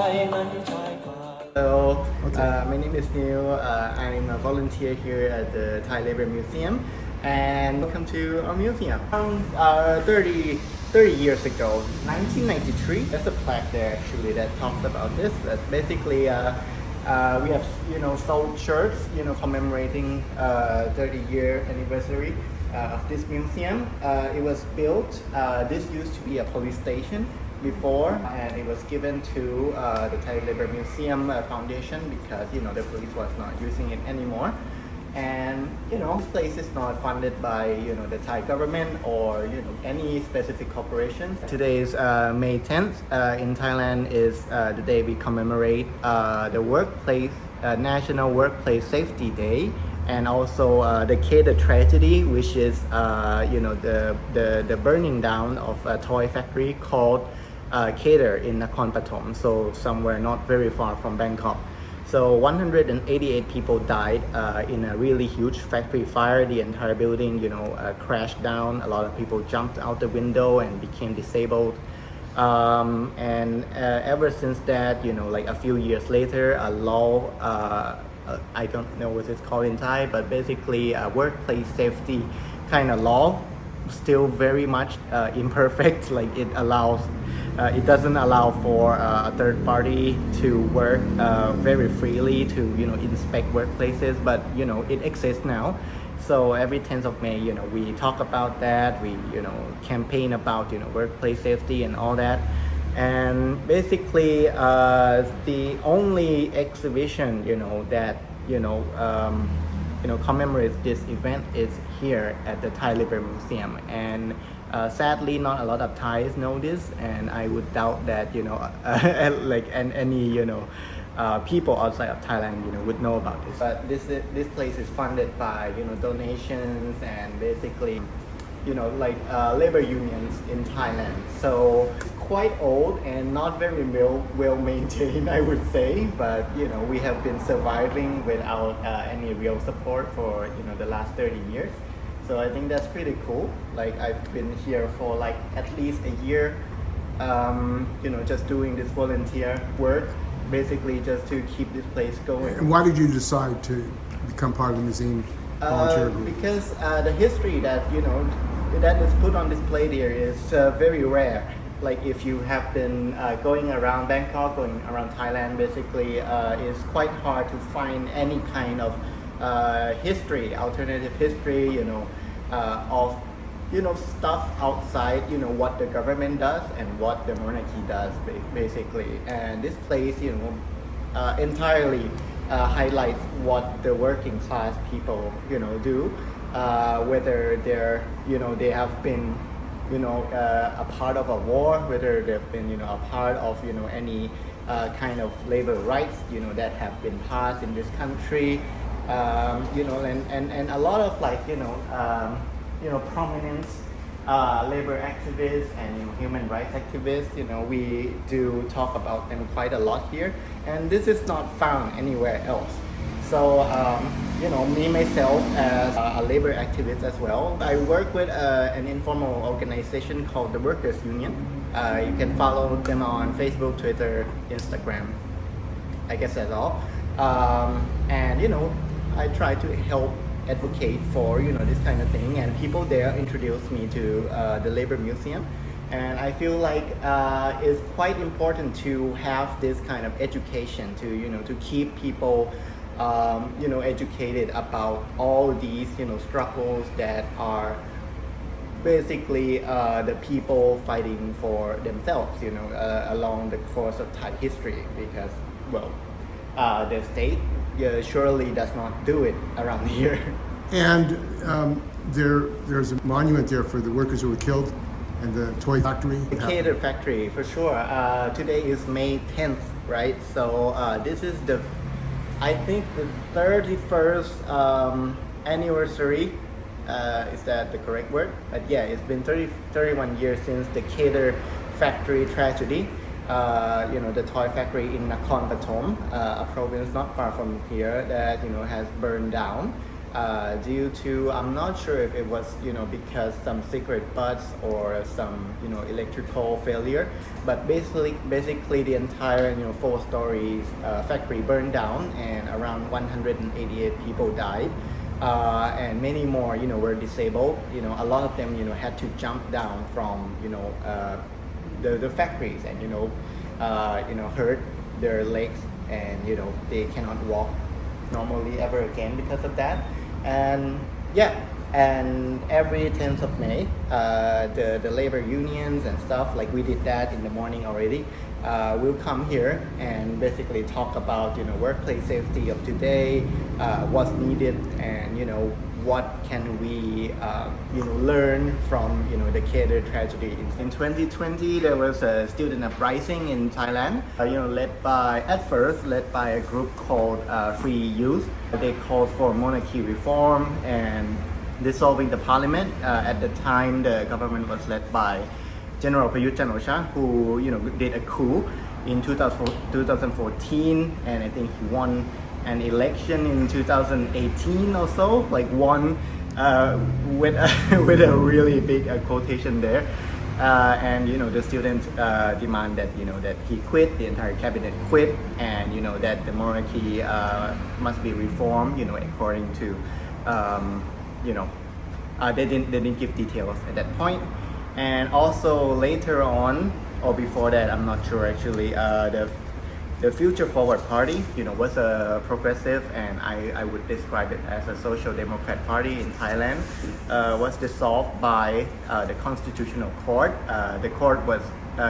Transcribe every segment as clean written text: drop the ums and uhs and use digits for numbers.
So, Okay. my name is Neil. I'm a volunteer here at the Thai Labor Museum, and welcome to our museum. Around 30 years ago, 1993, there's a plaque there actually that talks about this. That basically, we have sold shirts commemorating 30-year anniversary of this museum. It was built. This used to be a police station before, and it was given to the Thai Labor Museum Foundation because the police was not using it anymore. And this place is not funded by the Thai government or any specific corporation. Today is May 10th. In Thailand is the day we commemorate the workplace National Workplace Safety Day, and also the Kader tragedy, which is the burning down of a toy factory called Kader in Nakhon Pathom, so somewhere not very far from Bangkok. So 188 people died in a really huge factory fire. The entire building, crashed down. A lot of people jumped out the window and became disabled. And ever since that, like a few years later, a law, I don't know what it's called in Thai, but basically a workplace safety kind of law, still very much imperfect. Like it doesn't allow for a third party to work very freely to inspect workplaces, but it exists now. So every 10th of May, we talk about that. We campaign about workplace safety and all that. And basically, the only exhibition that commemorates this event is here at the Thai Labor Museum. And sadly, not a lot of Thais know this, and I would doubt that like any people outside of Thailand would know about this. But this place is funded by donations and basically labor unions in Thailand. So it's quite old and not very well maintained, I would say. But we have been surviving without any real support for the last 30 years. So I think that's pretty cool. Like I've been here for like at least a year, just doing this volunteer work, basically just to keep this place going. And why did you decide to become part of the museum volunteer group? Because the history that that is put on display there is very rare. Like if you have been going around Bangkok, going around Thailand, basically it's quite hard to find any kind of history, alternative history, of stuff outside what the government does and what the monarchy does basically. And this place entirely highlights what the working class people do, whether they're they have been a part of a war, whether they've been a part of any kind of labor rights that have been passed in this country. And a lot of prominent labor activists and human rights activists, we do talk about them quite a lot here, and this is not found anywhere else. So me myself as a labor activist as well, I work with an informal organization called the Workers Union. You can follow them on Facebook, Twitter, Instagram. I guess that's all. And I try to help advocate for this kind of thing, and people there introduced me to the Labor Museum, and I feel like it's quite important to have this kind of education to keep people educated about all these struggles that are basically the people fighting for themselves along the course of Thai history, because the state surely does not do it around here. And there's a monument there for the workers who were killed and the toy factory. The Kader factory, for sure. Today is May 10th, right? So this is I think the 31st anniversary. Is that the correct word? But yeah, it's been 31 years since the Kader factory tragedy. The toy factory in Nakhon Pathom, a province not far from here, that has burned down. due to, I'm not sure if it was, because some secret bugs or some, electrical failure, but basically the entire, 4 stories factory burned down and around 188 people died. And many more, were disabled. A lot of them, had to jump down from, the factories and, hurt their legs and, they cannot walk normally ever again because of that. And yeah, and every 10th of May, the labor unions and stuff, like we did that in the morning already, we'll come here and basically talk about, workplace safety of today, what's needed, and, what can we, learn from, the Kader tragedy. In 2020, there was a student uprising in Thailand, led by a group called Free Youth. They called for monarchy reform and dissolving the parliament. At the time, the government was led by General Prayut Chan-o-cha, who did a coup in 2014, and I think he won an election in 2018 or so, like won with with a really big quotation there. And the students demand that that he quit, the entire cabinet quit, and that the monarchy must be reformed, according to they didn't give details at that point. And also later on, or before that, I'm not sure actually, the Future Forward Party, was a progressive, and I would describe it as a social democrat party in Thailand, was dissolved by the Constitutional Court. The court was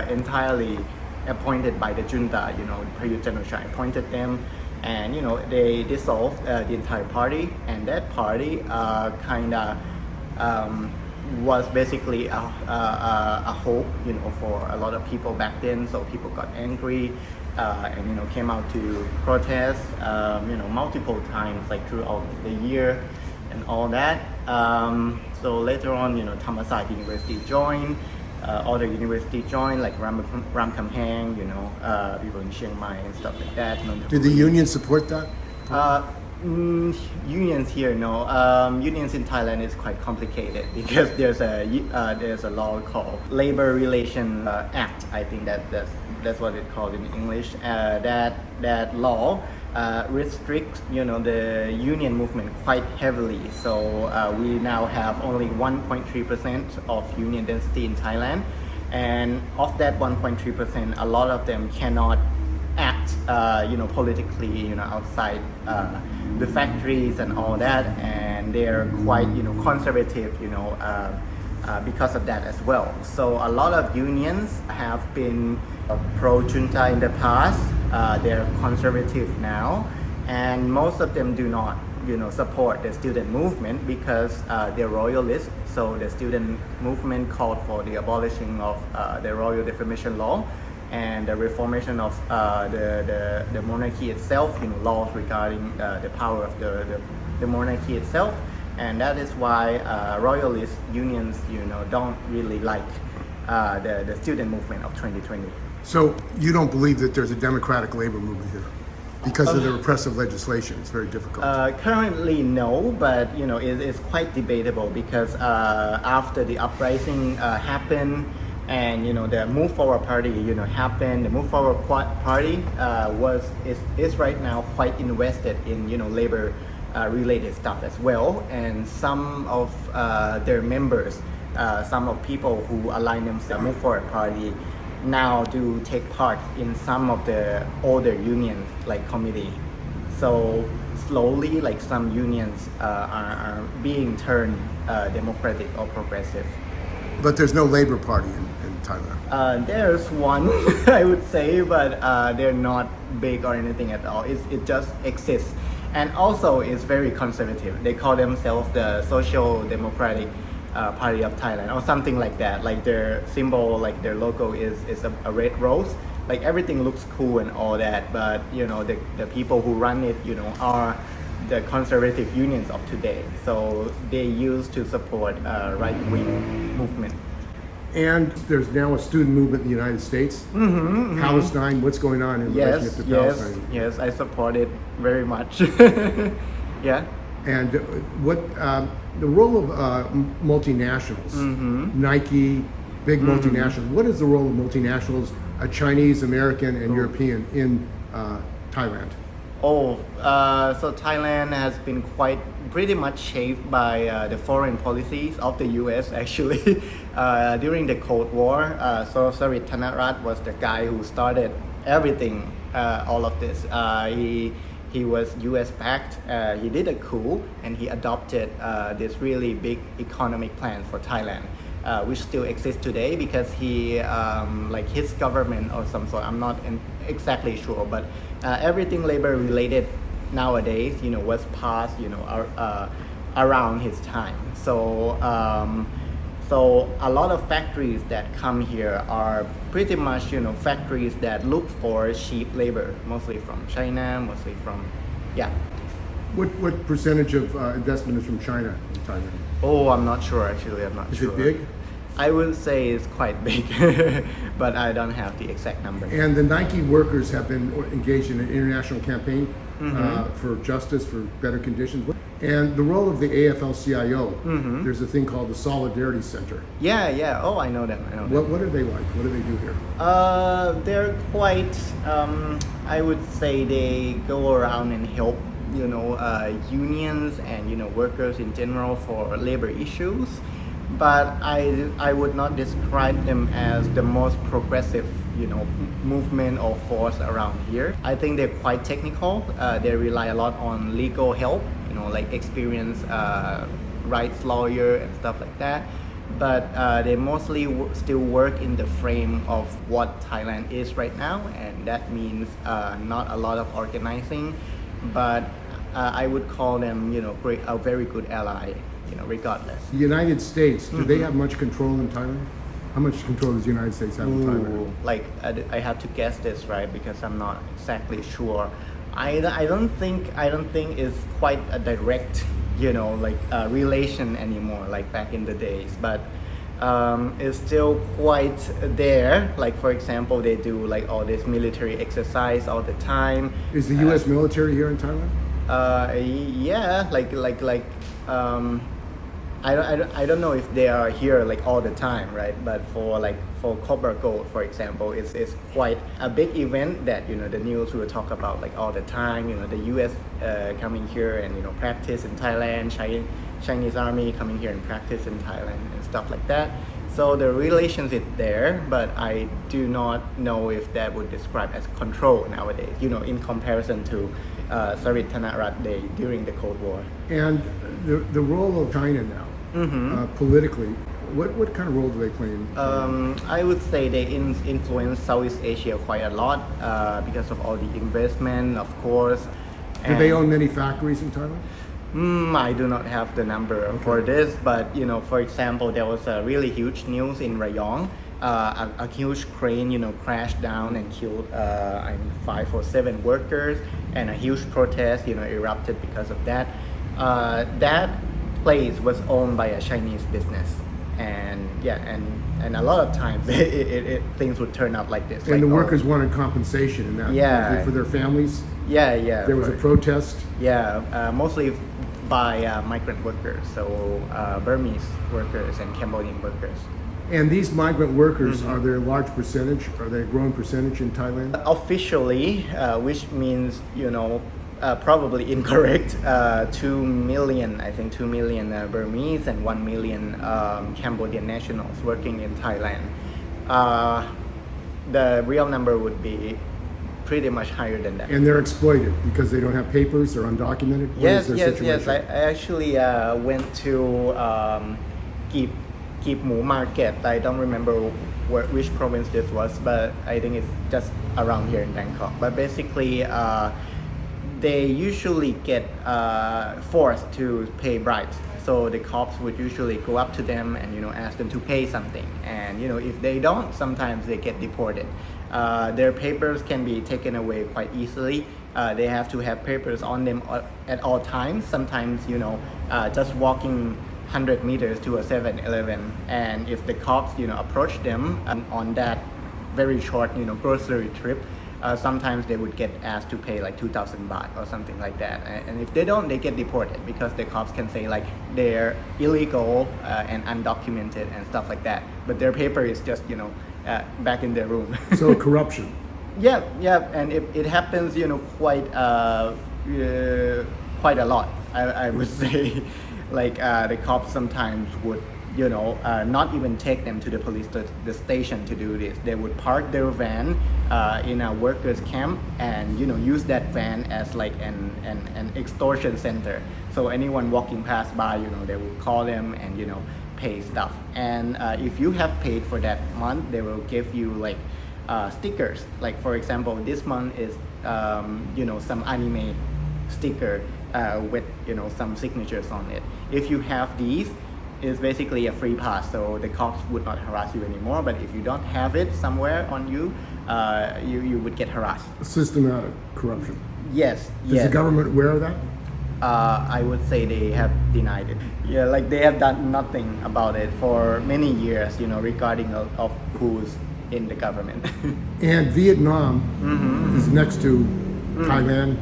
entirely appointed by the junta, Prayut Chan-o-cha appointed them, and they dissolved the entire party, and that party was basically a hope, for a lot of people back then. So people got angry and came out to protest, multiple times, like throughout the year and all that. So later on, Thammasat University joined, other universities joined, like Ramkhamhaeng, people in Chiang Mai and stuff like that. Did the union support that? Unions here, no. Unions in Thailand is quite complicated because there's a law called Labor Relation Act. I think that's what it's called in English. That law restricts the union movement quite heavily. So we now have only 1.3% of union density in Thailand, and of that 1.3%, a lot of them cannot act politically outside the factories and all that, and they're quite conservative because of that as well. So a lot of unions have been pro-junta in the past. They're conservative now, and most of them do not support the student movement because they're royalists. So the student movement called for the abolishing of the royal defamation law and the reformation of the monarchy itself, laws regarding the power of the monarchy itself, and that is why royalist unions, don't really like the student movement of 2020. So you don't believe that there's a democratic labor movement here because of the repressive legislation? It's very difficult. Currently, no, but it's quite debatable because after the uprising happened, and the Move Forward Party happened. The Move Forward Party is right now quite invested in labor related stuff as well, and some of their members, some of people who align themselves with the Move Forward Party now do take part in some of the older unions like committee. So slowly, like some unions are being turned democratic or progressive. But there's no Labor Party in Thailand. There's one, I would say, but they're not big or anything at all. It just exists, and also it's very conservative. They call themselves the Social Democratic Party of Thailand or something like that. Like their symbol, like their logo is a red rose. Like everything looks cool and all that, but the people who run it, are the conservative unions of today. So they used to support right-wing movement. And there's now a student movement in the United States. Palestine, what's going on in relationship to Palestine? Yes, I support it very much. Yeah. And what the role of multinationals, Nike, big multinationals. What is the role of multinationals, Chinese, American, and European in Thailand? So Thailand has been pretty much shaped by the foreign policies of the US actually. During the Cold War, so Sarit Thanarat was the guy who started everything, all of this. He was US backed, he did a coup and he adopted this really big economic plan for Thailand. Which still exists today because he, like his government or some sort, I'm not exactly sure, but everything labor related nowadays, was passed, around his time. So a lot of factories that come here are pretty much, factories that look for cheap labor, mostly from China, mostly from, yeah. What percentage of investment is from China in Thailand? I'm not sure actually, I'm not sure. Is it big? I would say it's quite big, but I don't have the exact number. And the Nike workers have been engaged in an international campaign for justice, for better conditions. And the role of the AFL-CIO, there's a thing called the Solidarity Center. Yeah. Oh, I know them. What are they like? What do they do here? They're quite, I would say they go around and help, unions and, workers in general for labor issues. But I would not describe them as the most progressive, movement or force around here. I think they're quite technical. They rely a lot on legal help, like experienced rights lawyer and stuff like that. But they mostly still work in the frame of what Thailand is right now, and that means not a lot of organizing. But I would call them, a very good ally. Regardless. The United States, do they have much control in Thailand? How much control does the United States have in Thailand? Like I have to guess this, right? Because I'm not exactly sure. I don't think it's quite a direct, relation anymore, like back in the days. But it's still quite there. Like for example, they do like all this military exercise all the time. Is the U.S. military here in Thailand? Yeah, I don't know if they are here like all the time, right? But for Copper Gold, for example, it's quite a big event that the news will talk about like all the time. The U.S. Coming here and practice in Thailand, Chinese army coming here and practice in Thailand and stuff like that. So the relations is there, but I do not know if that would describe as control nowadays. In comparison to Sarit Thanarat day during the Cold War. And the role of China now, politically, what kind of role do they play in? I would say they influence Southeast Asia quite a lot because of all the investment, of course. Do they own many factories in Thailand? I do not have the number for this, but for example, there was a really huge news in Rayong. A huge crane, crashed down and killed 5 or 7 workers, and a huge protest, erupted because of that. That place was owned by a Chinese business, and a lot of times things would turn out like this. And the workers wanted compensation in that for their families. Yeah. There was a protest. Yeah, mostly by migrant workers, so Burmese workers and Cambodian workers. And these migrant workers, are they a large percentage? Are they a growing percentage in Thailand? Officially, which means, probably incorrect, 2 million, I think 2 million Burmese and 1 million Cambodian nationals working in Thailand. The real number would be pretty much higher than that. And they're exploited because they don't have papers, they're undocumented? Yes. I actually went to Keep Mu market. I don't remember which province this was, but I think it's just around here in Bangkok. But basically, they usually get forced to pay bribes. So the cops would usually go up to them and ask them to pay something. And if they don't, sometimes they get deported. Their papers can be taken away quite easily. They have to have papers on them at all times. Sometimes just walking 100 meters to a 7-Eleven, and if the cops approach them on that very short grocery trip, sometimes they would get asked to pay like 2,000 baht or something like that. And if they don't, they get deported because the cops can say like they're illegal and undocumented and stuff like that. But their paper is just, back in their room. So corruption. Yeah, and it happens, quite a lot. I would say, like the cops sometimes would, not even take them to the the station to do this. They would park their van in a workers' camp and use that van as like an extortion center. So anyone walking past by, they would call them and pay stuff. And if you have paid for that month, they will give you like stickers. Like for example, this month is some anime sticker with some signatures on it. If you have these, it's basically a free pass, so the cops would not harass you anymore. But if you don't have it somewhere on you, you would get harassed. Systematic corruption. Yes. Is the government aware of that? I would say they have denied it. Yeah, like they have done nothing about it for many years, regarding of who's in the government. And Vietnam is next to Thailand.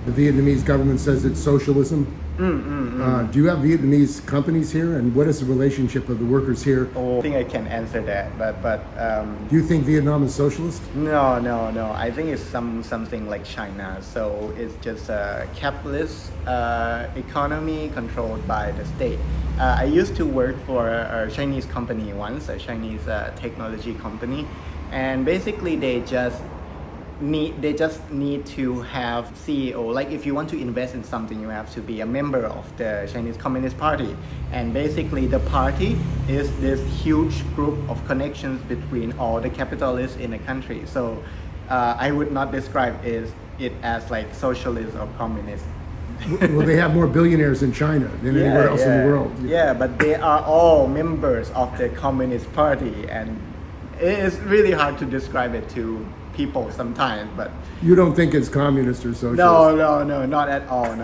The Vietnamese government says it's socialism. Do you have Vietnamese companies here, and what is the relationship of the workers here? I think I can answer that, but do you think Vietnam is socialist? No. I think it's something like China. So it's just a capitalist economy controlled by the state. I used to work for a Chinese company once, a Chinese technology company, and basically they just need to have CEO. Like if you want to invest in something, you have to be a member of the Chinese Communist Party. And basically the party is this huge group of connections between all the capitalists in the country. So I would not describe it as like socialist or communist. Well, they have more billionaires in China than anywhere else in the world. Yeah, but they are all members of the Communist Party, and it is really hard to describe it to people sometimes. But you don't think it's communist or socialist? No, not at all.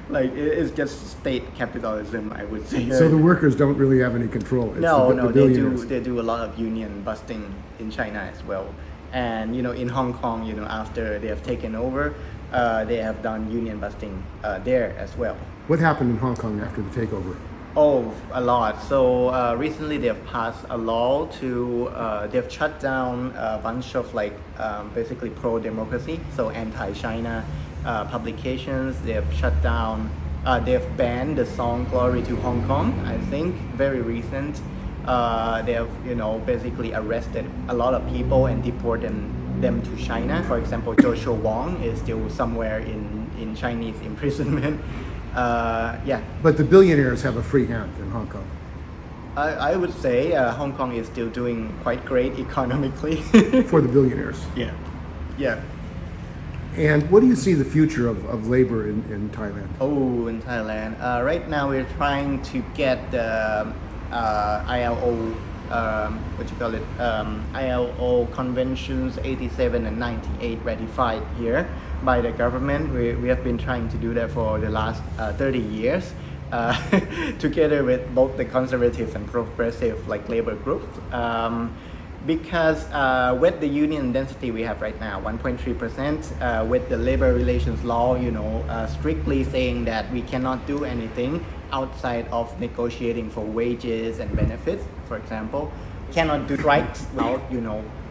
Like it's just state capitalism, I would say. So the workers don't really have any control. It's No, they do a lot of union busting in China as well. And in Hong Kong, after they have taken over, they have done union busting there as well. What happened in Hong Kong after the takeover? Oh, a lot. So recently they have passed a law to, they have shut down a bunch of like basically pro-democracy, so anti-China publications. They have shut down, they have banned the song Glory to Hong Kong, I think, very recent. They have, basically arrested a lot of people and deported them to China. For example, Joshua Wong is still somewhere in Chinese imprisonment. But the billionaires have a free hand in Hong Kong. I would say Hong Kong is still doing quite great economically. For the billionaires. Yeah. And what do you see the future of labor in Thailand? Oh, in Thailand. Right now we're trying to get the ILO, ILO Conventions 87 and 98 ratified here by the government. We have been trying to do that for the last 30 years, together with both the conservative and progressive like labor groups. Because with the union density we have right now, 1.3%, with the labor relations law, strictly saying that we cannot do anything outside of negotiating for wages and benefits, for example. Cannot do strikes without,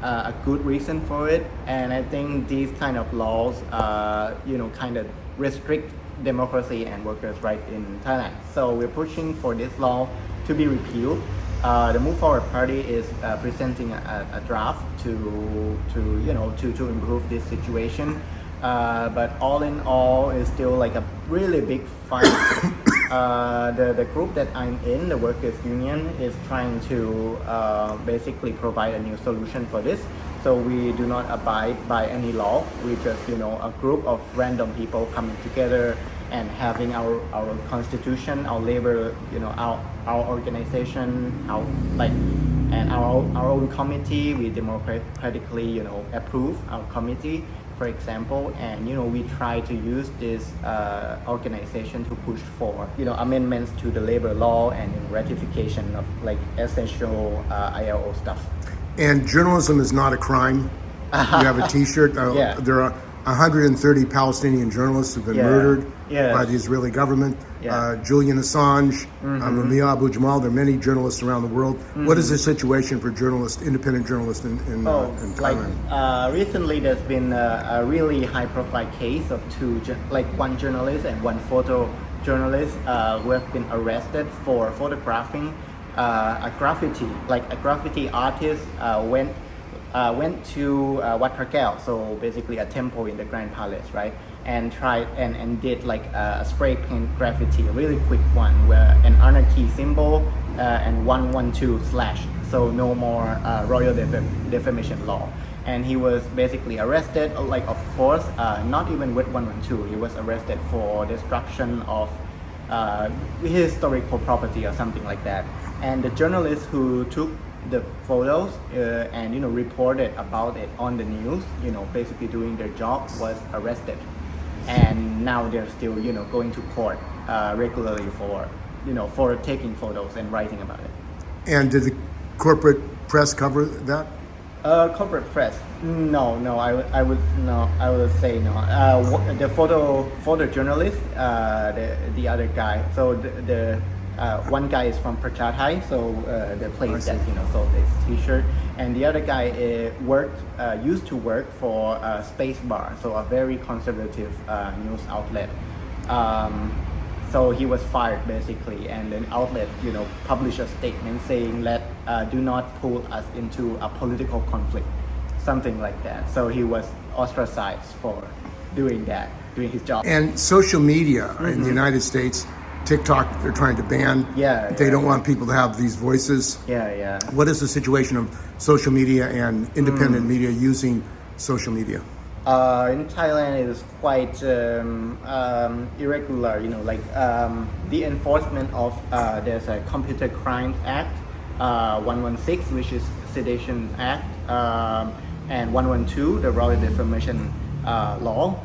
a good reason for it. And I think these kind of laws, kind of restrict democracy and workers' rights in Thailand. So we're pushing for this law to be repealed. The Move Forward Party is presenting a draft to improve this situation. But all in all, it's still like a really big fight. The group that I'm in, the Workers Union, is trying to basically provide a new solution for this. So we do not abide by any law. We just, a group of random people coming together and having our constitution, our labor, our organization, and our own committee. We democratically, approve our committee, for example, and we try to use this organization to push for amendments to the labor law and ratification of like essential ILO stuff. And journalism is not a crime You have a T-shirt. Yeah. There are 130 Palestinian journalists who've been murdered by the Israeli government. Yeah. Julian Assange, Mumia Abu Jamal. There are many journalists around the world. What is the situation for journalists, independent journalists in Thailand? Recently there's been a really high-profile case of one journalist and one photojournalist who have been arrested for photographing a graffiti. Like a graffiti artist went to Wat Phra, so basically a temple in the Grand Palace, right? And tried and did like a spray paint graffiti, a really quick one, where an anarchy symbol and 112 slash. So no more royal defamation law. And he was basically arrested, like of course, not even with 112. He was arrested for destruction of historical property or something like that. And the journalist who took the photos and reported about it on the news, basically doing their job, was arrested. And now they're still going to court regularly for taking photos and writing about it. And did the corporate press cover that? Corporate press? No. I would say no. The photojournalist, the other guy. So the one guy is from Pracha Thai, so the place that sold this T-shirt, and the other guy used to work for Space Bar, so a very conservative news outlet. So he was fired basically, and then outlet published a statement saying that do not pull us into a political conflict, something like that. So he was ostracized for doing his job. And social media in the United States, TikTok, they're trying to ban. They don't want people to have these voices. What is the situation of social media and independent media using social media? In Thailand, it is quite irregular. The enforcement of there's a Computer Crimes Act, 116, which is Sedition Act, and 112, the Royal Defamation Law.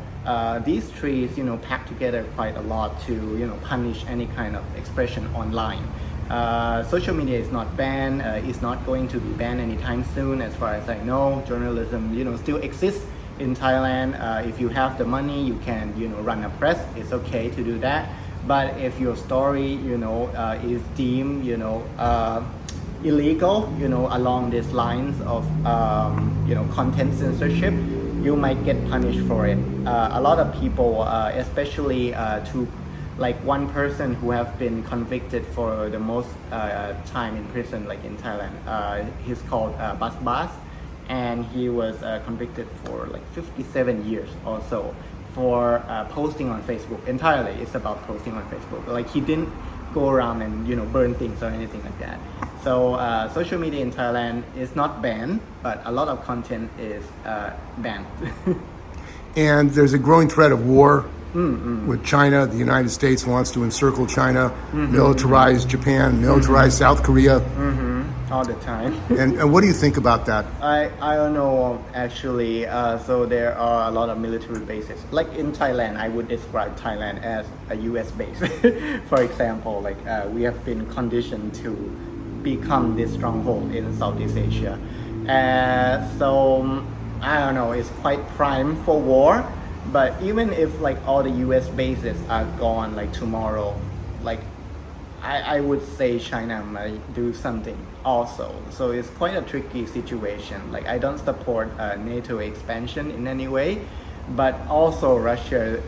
These three, pack together quite a lot to, punish any kind of expression online. Social media is not banned. It's not going to be banned anytime soon, as far as I know. Journalism, still exists in Thailand. If you have the money, you can, run a press. It's okay to do that. But if your story, is deemed, illegal, along these lines of, content censorship, you might get punished for it. A lot of people, especially one person who have been convicted for the most time in prison, like in Thailand, he's called Bas, and he was convicted for 57 years or so for posting on Facebook. Entirely, it's about posting on Facebook. He didn't go around and burn things or anything like that. So social media in Thailand is not banned, but a lot of content is banned. And there's a growing threat of war with China. The United States wants to encircle China, militarize Japan, militarize South Korea. All the time. And what do you think about that? I don't know actually. So there are a lot of military bases. Like in Thailand, I would describe Thailand as a US base. For example, we have been conditioned to become this stronghold in Southeast Asia. So I don't know, it's quite prime for war. But even if all the US bases are gone tomorrow, I would say China might do something also. So it's quite a tricky situation. I don't support NATO expansion in any way, but also Russia,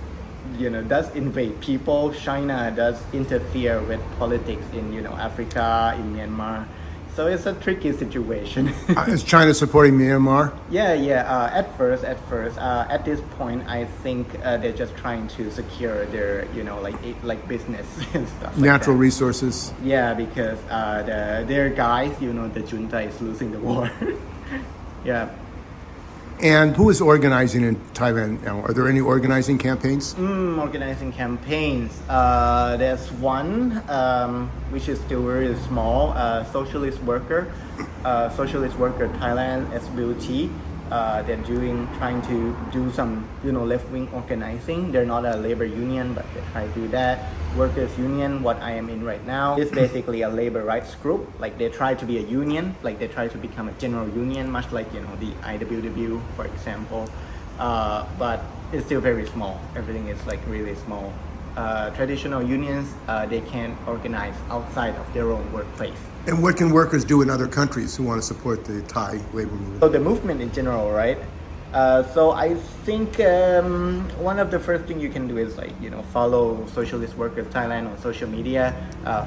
does invade people. China does interfere with politics in, Africa, in Myanmar. So it's a tricky situation. Is China supporting Myanmar? Yeah. At first, at this point, I think they're just trying to secure their, business and stuff. Natural resources. Yeah, because their guys, the junta is losing the war. Yeah. And who is organizing in Thailand now? Are there any organizing campaigns? Organizing campaigns. There's one, which is still very small, Socialist Worker Thailand, SWT. They're trying to do some, left-wing organizing. They're not a labor union, but they try to do that. Workers union, what I am in right now, is basically a labor rights group. Like they try to be a union, like they try to become a general union, much like, the IWW, for example. But it's still very small. Everything is like really small. Traditional unions, they can't organize outside of their own workplace. And what can workers do in other countries who want to support the Thai labor movement? So the movement in general, right? So I think one of the first thing you can do is like, follow Socialist Workers Thailand on social media,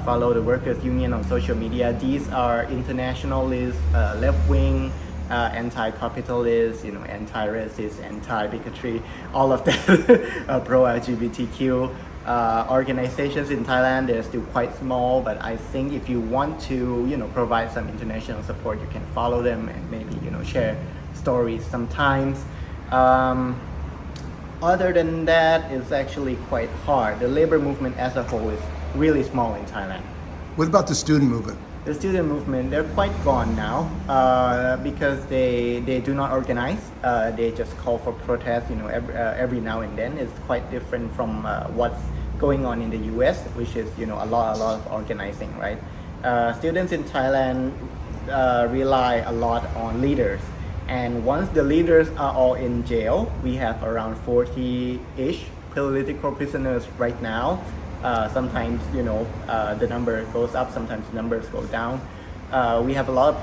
follow the Workers Union on social media. These are internationalist, left-wing, anti-capitalist, anti-racist, anti-bigotry, all of that, pro-LGBTQ. Organizations in Thailand, they're still quite small, but I think if you want to, provide some international support, you can follow them and maybe, share stories sometimes. Other than that, it's actually quite hard. The labor movement as a whole is really small in Thailand. What about the student movement? The student movement, they're quite gone now because they do not organize. They just call for protest, every now and then. It's quite different from what's going on in the US, which is, a lot of organizing, right? Students in Thailand rely a lot on leaders. And once the leaders are all in jail, we have around 40-ish political prisoners right now. Sometimes, the number goes up, sometimes the numbers go down. We have a lot of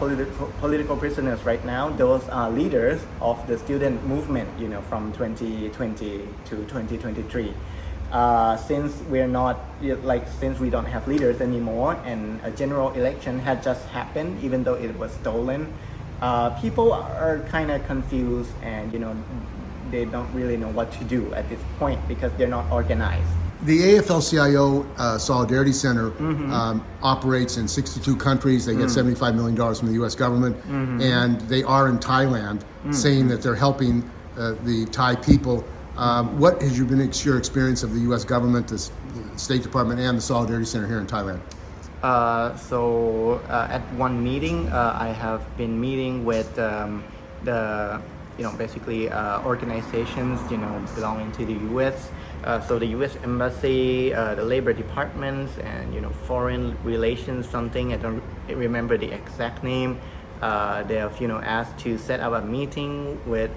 political prisoners right now. Those are leaders of the student movement, from 2020 to 2023. Since since we don't have leaders anymore and a general election had just happened, even though it was stolen, people are kind of confused and, they don't really know what to do at this point because they're not organized. The AFL-CIO Solidarity Center operates in 62 countries. They get $75 million from the U.S. government, and they are in Thailand, saying that they're helping the Thai people. What has been your experience of the U.S. government, the State Department, and the Solidarity Center here in Thailand? At one meeting, I have been meeting with the basically organizations, belonging to the U.S. So the U.S. Embassy, the Labor Departments, and Foreign Relations something. I don't remember the exact name. They have asked to set up a meeting with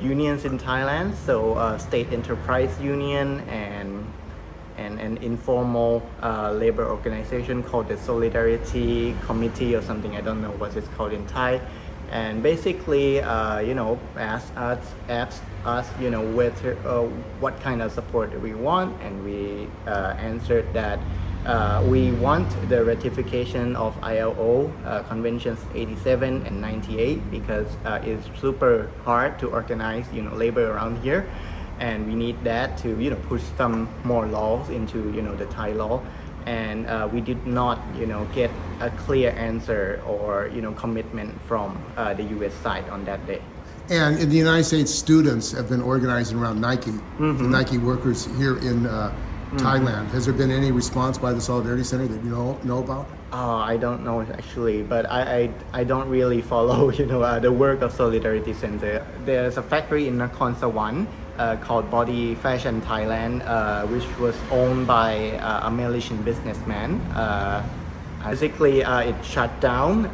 unions in Thailand. So State Enterprise Union and an informal labor organization called the Solidarity Committee or something. I don't know what it's called in Thai. And basically, asked us, whether, what kind of support do we want, and we answered that we want the ratification of ILO Conventions 87 and 98 because it's super hard to organize, labor around here, and we need that to, push some more laws into, the Thai law. And we did not, get a clear answer or, commitment from the U.S. side on that day. And in the United States, students have been organizing around Nike, the Nike workers here in Thailand. Has there been any response by the Solidarity Center that you know about? I don't know actually, but I don't really follow, the work of Solidarity Center. There's a factory in Nakhon Sawan called Body Fashion Thailand, which was owned by a Malaysian businessman. Basically, it shut down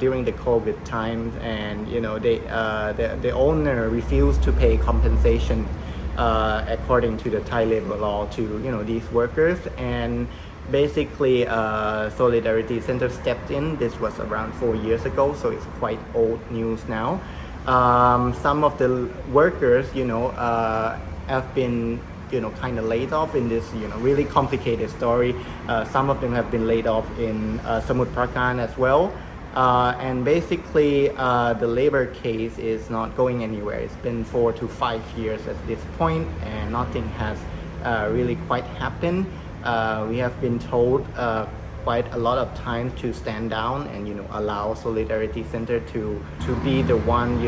during the COVID times, and the owner refused to pay compensation according to the Thai labor law to these workers. And basically, Solidarity Center stepped in. This was around 4 years ago, so it's quite old news now. Some of the workers, have been, kind of laid off in this, really complicated story. Some of them have been laid off in Samut Prakan as well. And basically, the labor case is not going anywhere. It's been 4 to 5 years at this point, and nothing has really quite happened. We have been told quite a lot of time to stand down and allow Solidarity Center to be the one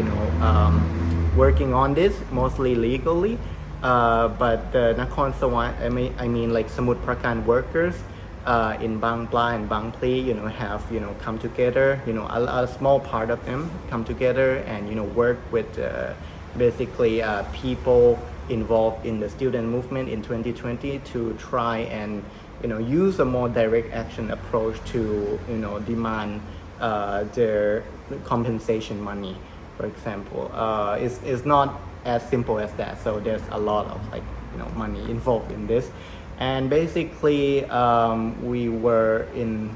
working on this mostly legally, but the Nakhon Sawan, I mean like Samut Prakan workers, in Bang Pla and Bang Pli, have, come together, a small part of them come together and, work with basically people involved in the student movement in 2020 to try and, use a more direct action approach to, demand their compensation money, for example. It's not as simple as that. So there's a lot of money involved in this. And basically, we were in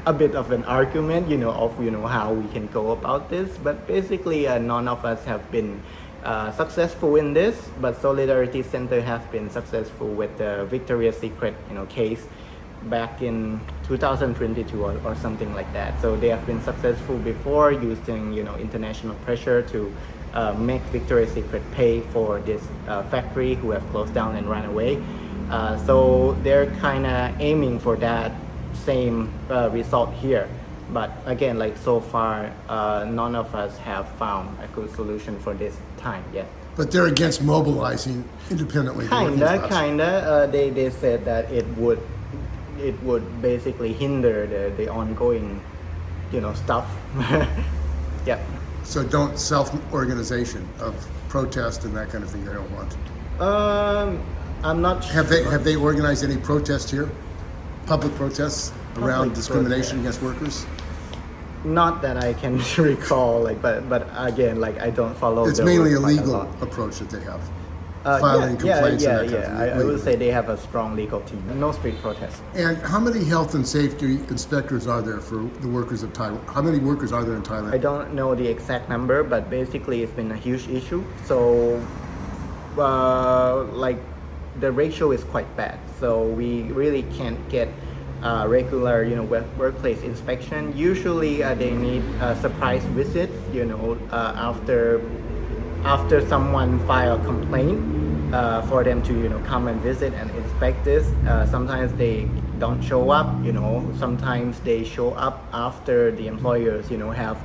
a bit of an argument, of how we can go about this. But basically, none of us have been successful in this. But Solidarity Center has been successful with the Victoria's Secret, case back in 2022 or something like that. So they have been successful before using, international pressure to make Victoria's Secret pay for this factory who have closed down and run away. So they're kind of aiming for that same result here. But again, so far, none of us have found a good solution for this time yet. But they're against mobilizing independently. Kinda. They said that it would basically hinder the ongoing, stuff. Yep. So don't self-organization of protest and that kind of thing. They don't want. I'm not sure. Have they organized any protests here? Public protests around discrimination against workers? Not that I can recall. But again, I don't follow. It's mainly a legal approach that they have. Filing complaints and that kind of thing. I would say they have a strong legal team. No street protests. And how many health and safety inspectors are there for the workers of Thailand? How many workers are there in Thailand? I don't know the exact number, but basically it's been a huge issue. So, the ratio is quite bad. So we really can't get regular, workplace inspection. Usually they need surprise visits, after someone file a complaint for them to come and visit and inspect this. Sometimes they don't show up, sometimes they show up after the employers have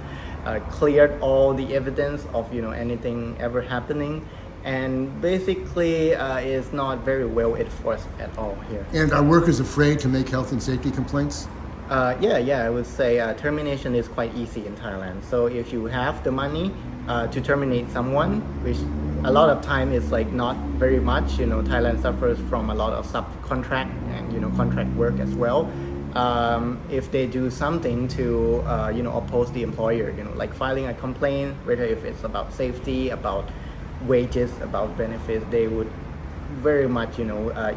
cleared all the evidence of anything ever happening, and basically is not very well enforced at all here. And are workers afraid to make health and safety complaints? I would say termination is quite easy in Thailand. So if you have the money to terminate someone, which a lot of time is not very much, Thailand suffers from a lot of subcontract and contract work as well. If they do something to oppose the employer, like filing a complaint, whether if it's about safety, about wages, about benefits, they would very much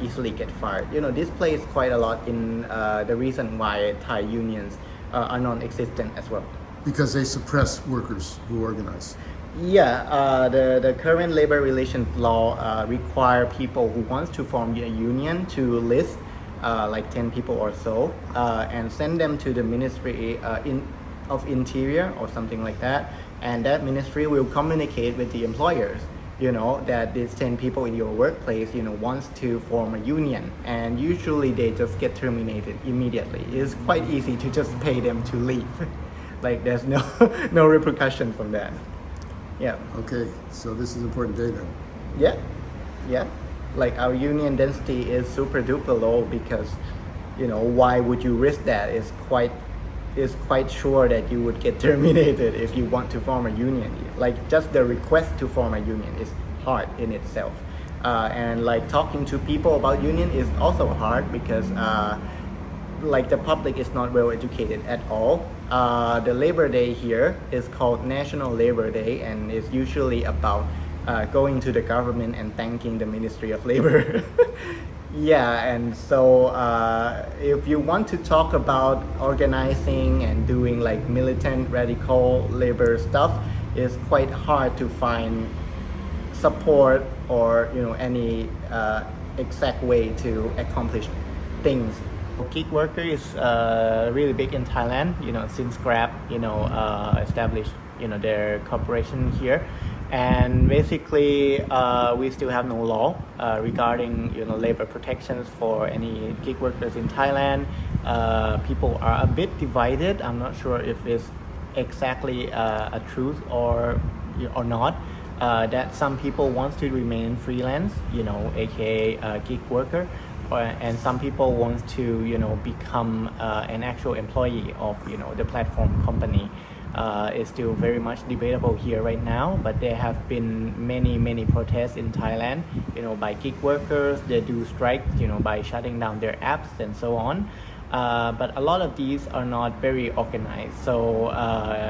easily get fired. This plays quite a lot in the reason why Thai unions are non-existent as well. Because they suppress workers who organize. Yeah, the current labor relations law require people who wants to form a union to list 10 people or so and send them to the Ministry of Interior or something like that, and that ministry will communicate with the employers that these 10 people in your workplace wants to form a union, and usually they just get terminated immediately. It's quite easy to just pay them to leave. There's no repercussion from that. Yeah. Okay, so this is an important day then. Yeah. Our union density is super duper low because why would you risk that? It's quite sure that you would get terminated if you want to form a union. Just the request to form a union is hard in itself, and talking to people about union is also hard because the public is not well educated at all. The Labor Day here is called National Labor Day, and it's usually about going to the government and thanking the Ministry of Labor. Yeah, and so if you want to talk about organizing and doing militant radical labor stuff, it's quite hard to find support or any exact way to accomplish things. Gig worker is really big in Thailand. Since Grab established their corporation here. And basically, we still have no law regarding labor protections for any gig workers in Thailand. People are a bit divided. I'm not sure if it's exactly a truth or not. That some people want to remain freelance, aka gig worker, and some people want to become an actual employee of the platform company. Is still very much debatable here right now, but there have been many protests in Thailand, by gig workers. They do strikes, by shutting down their apps and so on. But a lot of these are not very organized. So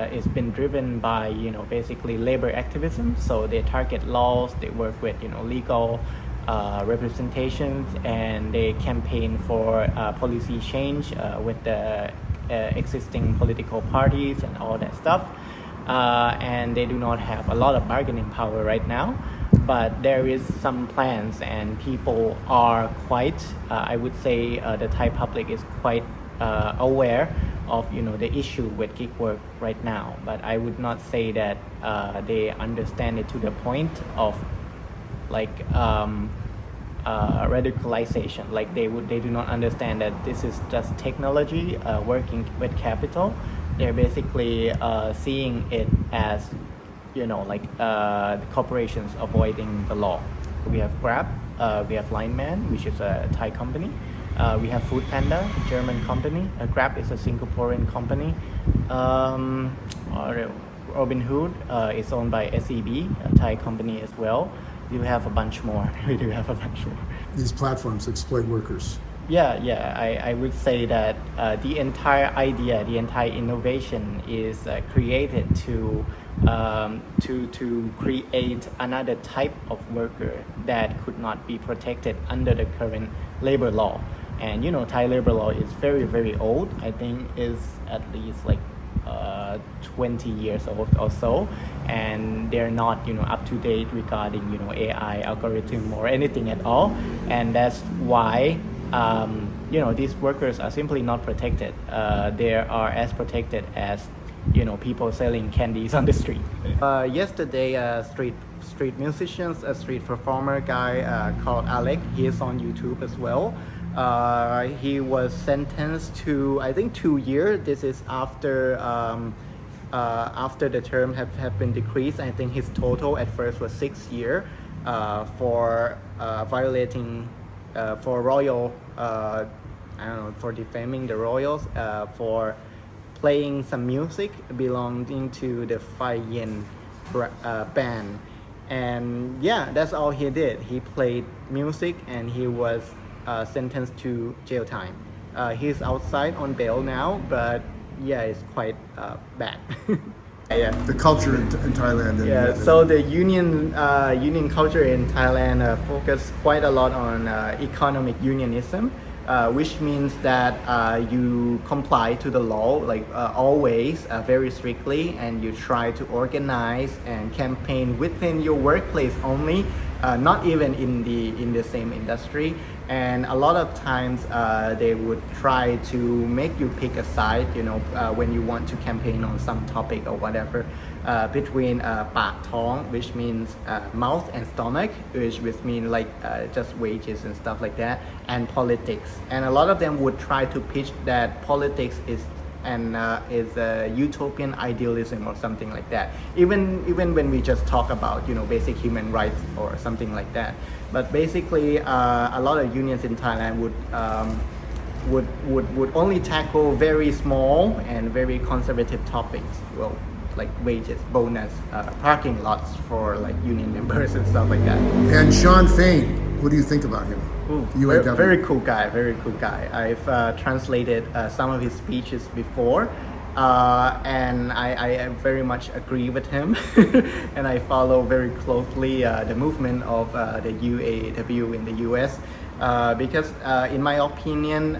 it's been driven by, basically labor activism. So they target laws, they work with, legal representations, and they campaign for policy change with the existing political parties and all that stuff. And they do not have a lot of bargaining power right now. But there is some plans, and people are quite, I would say the Thai public is quite aware of the issue with gig work right now. But I would not say that they understand it to the point of like radicalization. Like they do not understand that this is just technology working with capital. They're basically seeing it as like the corporations avoiding the law. We have Grab, we have Lineman, which is a Thai company. We have Food Panda, a German company. Grab is a Singaporean company. Robinhood is owned by SEB, a Thai company as well. We do have a bunch more. These platforms exploit workers. I would say that the entire idea, the entire innovation is created to create another type of worker that could not be protected under the current labor law. And Thai labor law is very old. I think is at least like 20 years old or so, and they're not up to date regarding AI algorithm or anything at all. And that's why these workers are simply not protected. They are as protected as people selling candies on the street. Yesterday, street musicians, a street performer guy called Alex, he is on YouTube as well. He was sentenced to, I think, 2 years. This is after the term have been decreased. I think his total at first was 6 years for violating for royal, for defaming the royals, for playing some music belonging to the Fai Yen band. And that's all he did. He played music and he was sentenced to jail time. He's outside on bail now, but it's quite bad. The culture in Thailand. So the union culture in Thailand focus quite a lot on economic unionism, which means that you comply to the law always very strictly, and you try to organize and campaign within your workplace only, not even in the same industry. And a lot of times they would try to make you pick a side, when you want to campaign on some topic or whatever, between pak thong, which means mouth and stomach, which mean like just wages and stuff like that, and politics. And a lot of them would try to pitch that politics is a utopian idealism or something like that. Even when we just talk about basic human rights or something like that. But basically, a lot of unions in Thailand would only tackle very small and very conservative topics. Well, like wages, bonus, parking lots for like union members and stuff like that. And Sean Fain, what do you think about him? Very cool guy. I've translated some of his speeches before, and I very much agree with him. And I follow very closely the movement of the UAW in the US, because in my opinion,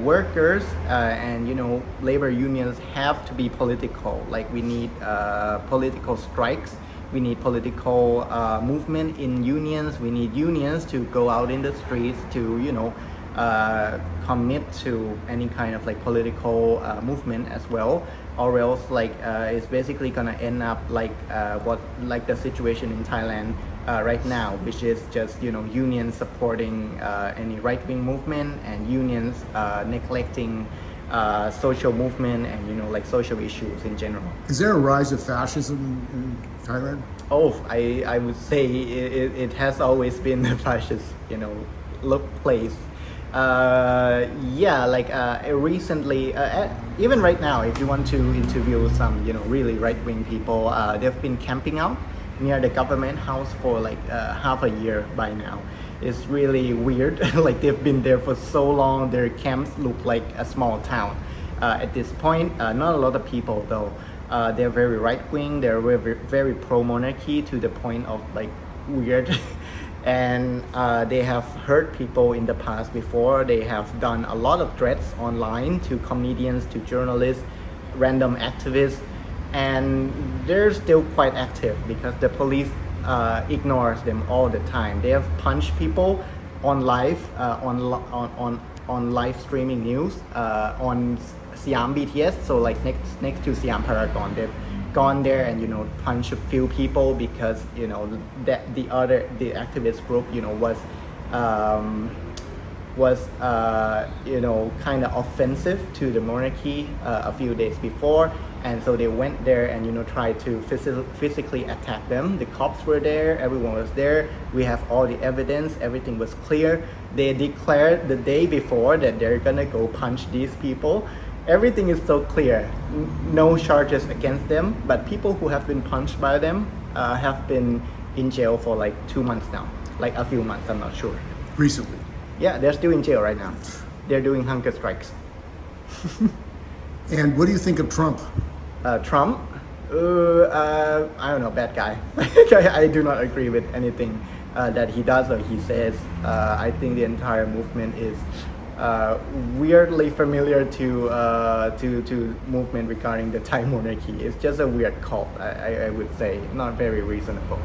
workers and labor unions have to be political. Like we need political strikes. We need political movement in unions. We need unions to go out in the streets to, commit to any kind of like political movement as well, or else it's basically gonna end up like the situation in Thailand right now, which is just unions supporting any right-wing movement and unions neglecting social movement and social issues in general. Is there a rise of fascism in Thailand? I would say it has always been the fascist place. Yeah, like recently, even right now, if you want to interview some, really right-wing people, they've been camping out near the government house for like half a year by now. It's really weird. Like they've been there for so long. Their camps look like a small town. At this point, not a lot of people though. They're very right-wing. They're very, very pro-monarchy to the point of like weird. And they have hurt people in the past before. They have done a lot of threats online to comedians, to journalists, random activists, and they're still quite active because the police ignores them all the time. They have punched people on live, on live streaming news, on Siam BTS, so like next to Siam Paragon. They've gone there and punch a few people because that the activist group was kind of offensive to the monarchy a few days before, and so they went there and tried to physically attack them. The cops were there, everyone was there, we have all the evidence, everything was clear. They declared the day before that they're gonna go punch these people. Everything is so clear, no charges against them, but people who have been punched by them have been in jail for like 2 months now, like a few months, I'm not sure. Recently? Yeah, they're still in jail right now. They're doing hunger strikes. And what do you think of Trump? Trump? I don't know, bad guy. I do not agree with anything that he does or he says. I think the entire movement is weirdly familiar to movement regarding the Thai monarchy. It's just a weird cult, I would say, not very reasonable.